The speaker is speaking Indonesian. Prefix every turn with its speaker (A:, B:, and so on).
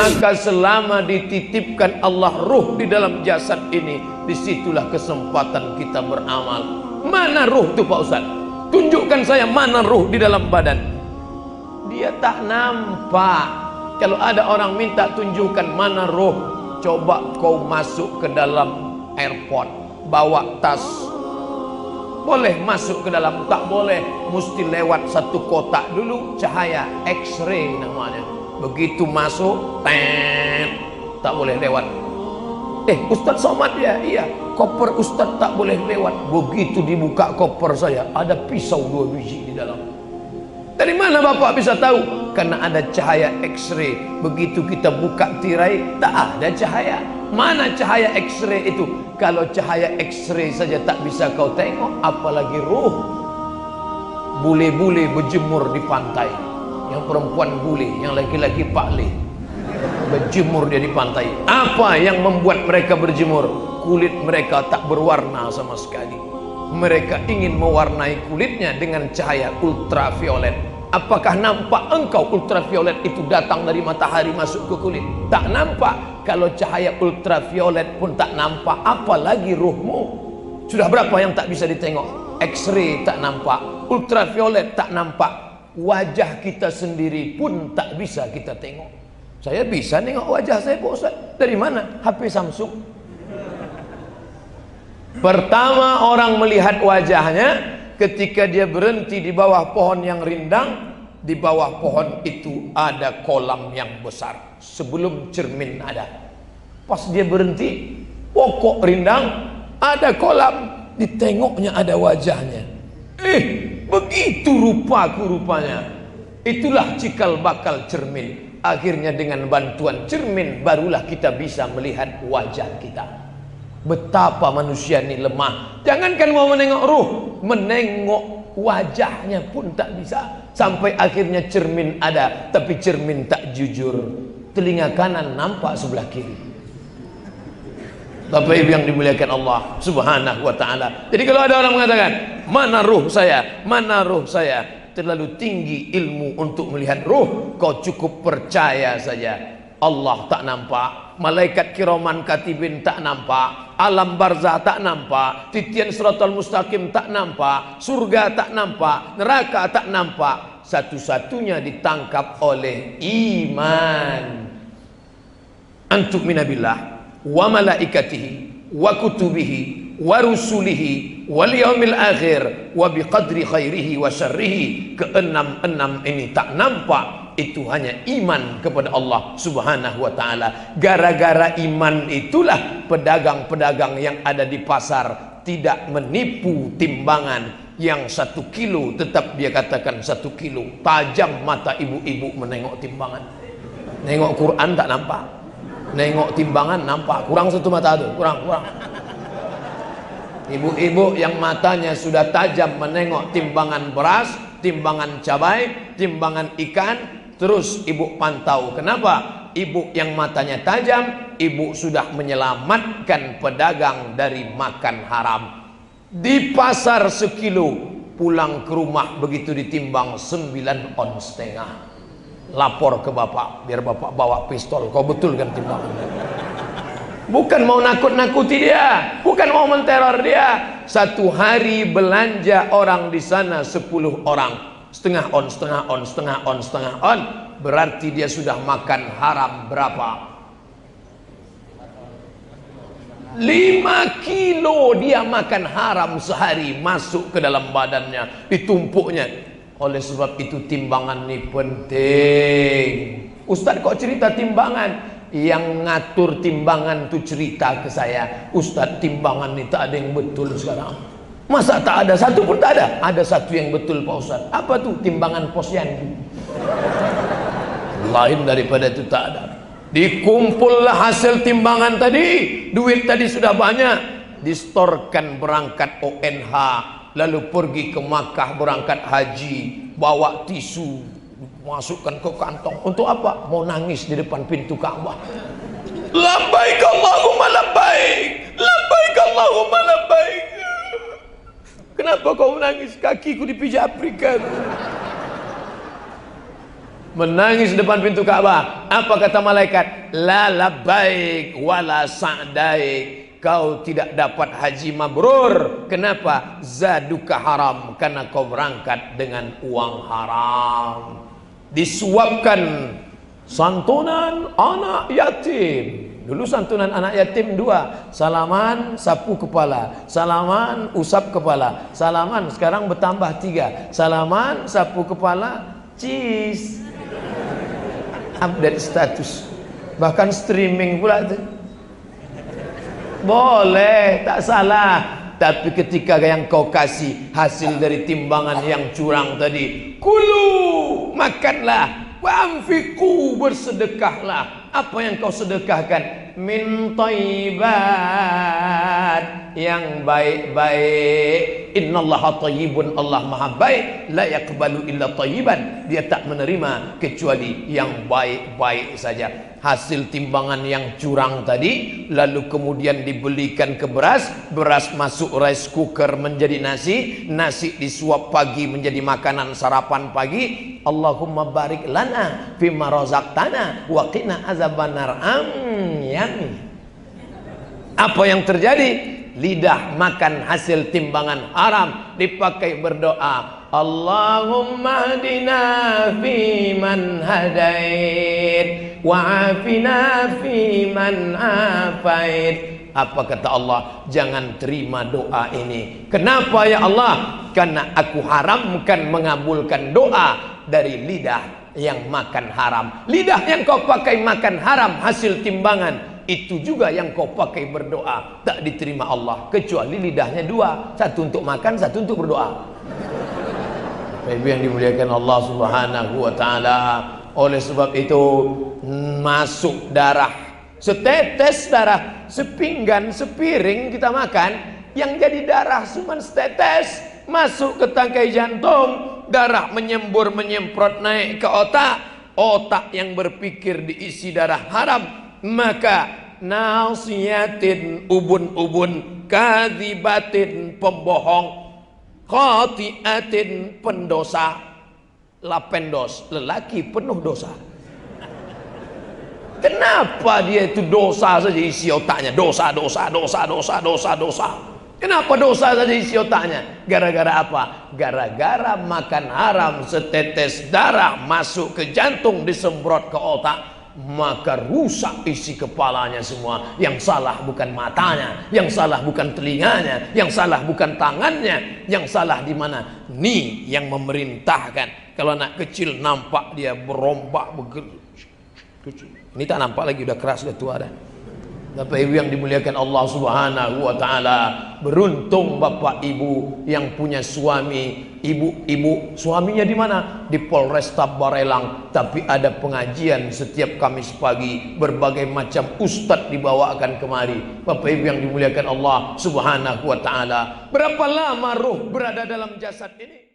A: Maka selama dititipkan Allah ruh di dalam jasad ini, disitulah kesempatan kita beramal. Mana ruh tuh Pak Ustaz? Tunjukkan saya mana ruh di dalam badan. Dia tak nampak. Kalau ada orang minta tunjukkan mana ruh, coba kau masuk ke dalam airport, bawa tas. Boleh masuk ke dalam? Tak boleh. Mesti lewat satu kotak dulu, cahaya X-ray namanya. Begitu masuk, tak boleh lewat. Ustaz Somad ya? Iya. Koper Ustaz tak boleh lewat. Begitu dibuka koper saya, ada pisau 2 biji di dalam. Dari mana Bapak bisa tahu? Karena ada cahaya X-ray. Begitu kita buka tirai, tak ada cahaya. Mana cahaya X-ray itu? Kalau cahaya X-ray saja tak bisa kau tengok, apalagi ruh. Bule-bule berjemur di pantai. Yang perempuan bule, yang laki-laki pakle. Berjemur dia di pantai. Apa yang membuat mereka berjemur? Kulit mereka tak berwarna sama sekali. Mereka ingin mewarnai kulitnya dengan cahaya ultraviolet. Apakah nampak engkau ultraviolet itu datang dari matahari masuk ke kulit? Tak nampak. Kalau cahaya ultraviolet pun tak nampak, apalagi ruhmu. Sudah berapa yang tak bisa ditengok? X-ray tak nampak, ultraviolet tak nampak. Wajah kita sendiri pun tak bisa kita tengok. Saya bisa nengok wajah saya Pak Ustaz. Dari mana? HP Samsung. Pertama orang melihat wajahnya ketika dia berhenti di bawah pohon yang rindang. Di bawah pohon itu ada kolam yang besar. Sebelum cermin ada. Pas dia berhenti, pokok rindang, ada kolam. Ditengoknya ada wajahnya. Begitu rupaku rupanya. Itulah cikal bakal cermin. Akhirnya dengan bantuan cermin barulah kita bisa melihat wajah kita. Betapa manusia ini lemah. Jangankan mau menengok ruh, menengok wajahnya pun tak bisa. Sampai akhirnya cermin ada, tapi cermin tak jujur. Telinga kanan nampak sebelah kiri. Bapak Ibu yang dimuliakan Allah Subhanahu wa ta'ala. Jadi kalau ada orang mengatakan, mana ruh saya? Mana ruh saya? Terlalu tinggi ilmu untuk melihat ruh. Kau cukup percaya saja. Allah tak nampak, malaikat kiraman katibin tak nampak, alam barzah tak nampak, titian siratal mustaqim tak nampak, surga tak nampak, neraka tak nampak. Satu-satunya ditangkap oleh iman. Antum minabillah wa malaikatihi wa kutubihi wa rusulihi wal yaumil akhir wa biqadri khairihi wa syarrihi. Keenam-enam ini tak nampak. Itu hanya iman kepada Allah Subhanahu wa ta'ala. Gara-gara iman itulah pedagang-pedagang yang ada di pasar tidak menipu timbangan. Yang 1 kilo tetap dia katakan 1 kilo. Tajam mata ibu-ibu menengok timbangan. Nengok Quran tak nampak, nengok timbangan nampak. Kurang 1 mata tuh, kurang. Ibu-ibu yang matanya sudah tajam menengok timbangan beras, timbangan cabai, timbangan ikan. Terus ibu pantau. Kenapa? Ibu yang matanya tajam, ibu sudah menyelamatkan pedagang dari makan haram. Di pasar 1 kilo, pulang ke rumah begitu ditimbang 9,5 ons. Lapor ke bapak, biar bapak bawa pistol. Kau betul kan timbangannya? Bukan mau nakut-nakuti dia, bukan mau menteror dia. 1 hari belanja orang di sana 10 orang. Setengah on, berarti dia sudah makan haram berapa? 5 kilo dia makan haram sehari masuk ke dalam badannya, ditumpuknya. Oleh sebab itu timbangan ini penting. Ustaz kok cerita timbangan? Yang ngatur timbangan tuh cerita ke saya, Ustaz timbangan ini tak ada yang betul sekarang. Masa tak ada? Satu pun tak ada. Ada satu yang betul Pak Ustaz. Apa tuh? Timbangan posyandu. Lain daripada itu tak ada. Dikumpullah hasil timbangan tadi. Duit tadi sudah banyak. Distorkan berangkat ONH. Lalu pergi ke Makkah berangkat haji. Bawa tisu. Masukkan ke kantong. Untuk apa? Mau nangis di depan pintu Ka'bah. Labbaik Allahumma labbaik. Labbaik Allahumma labbaik. Kenapa kau menangis? Kakiku dipijak Afrika. menangis depan pintu Ka'bah. Apa kata malaikat? La labbaik wala sa'daik. Kau tidak dapat haji mabrur. Kenapa? Zaduka haram, karena kau berangkat dengan uang haram. Disuapkan santunan anak yatim. Dulu santunan anak yatim 2, salaman sapu kepala, salaman usap kepala, salaman. Sekarang bertambah 3, salaman sapu kepala, cheese. Update status, bahkan streaming pula itu. Boleh, tak salah. Tapi ketika yang kau kasih hasil dari timbangan yang curang tadi, kulu, makanlah, wa'amfiku, bersedekahlah. Apa yang kau sedekahkan? Min thayyibat, yang baik-baik. Innallaha thayyibun, Allah maha baik. La yaqbalu illa thayyiban, dia tak menerima kecuali yang baik-baik saja. Hasil timbangan yang curang tadi lalu kemudian dibelikan ke beras, beras masuk rice cooker menjadi nasi, nasi disuap pagi menjadi makanan sarapan pagi. Allahumma barik lana fima razaqtana wa qina azabannar. Yummy. Apa yang terjadi? Lidah makan hasil timbangan haram, dipakai berdoa, Allahumma hadina fiman hadait wa afina fiman afait. Apa kata Allah? Jangan terima doa ini. Kenapa ya Allah? Karena aku haramkan mengabulkan doa dari lidah yang makan haram. Lidah yang kau pakai makan haram hasil timbangan, itu juga yang kau pakai berdoa, tak diterima Allah. Kecuali lidahnya 2, satu untuk makan, satu untuk berdoa. Ibu yang dimuliakan Allah Subhanahu wa taala. Oleh sebab itu, masuk darah, setetes darah, sepinggan, sepiring kita makan, yang jadi darah cuma setetes, masuk ke tangkai jantung, darah menyembur menyemprot naik ke otak, otak yang berpikir diisi darah haram. Maka nasiyatin, ubun-ubun, kadzibatin, pembohong, khati'atin, pendosa, lapendos, lelaki penuh dosa. Kenapa dia itu dosa saja isi otaknya? Dosa, dosa, dosa, dosa, dosa, dosa. Kenapa dosa saja isi otaknya? Gara-gara apa? Gara-gara makan haram, setetes darah masuk ke jantung, disemprot ke otak, maka rusak isi kepalanya semua. Yang salah bukan matanya, yang salah bukan telinganya, yang salah bukan tangannya, yang salah di mana? Ni yang memerintahkan. Kalau anak kecil nampak dia berombak begitu, ini tak nampak lagi, udah keras, udah tua dah. Bapak ibu yang dimuliakan Allah Subhanahu wa taala, beruntung bapak ibu yang punya suami. Ibu suaminya di mana? Di Polresta Barelang, tapi ada pengajian setiap Kamis pagi, berbagai macam ustadz dibawakan kemari. Bapak ibu yang dimuliakan Allah Subhanahu wa taala, berapa lama ruh berada dalam jasad ini?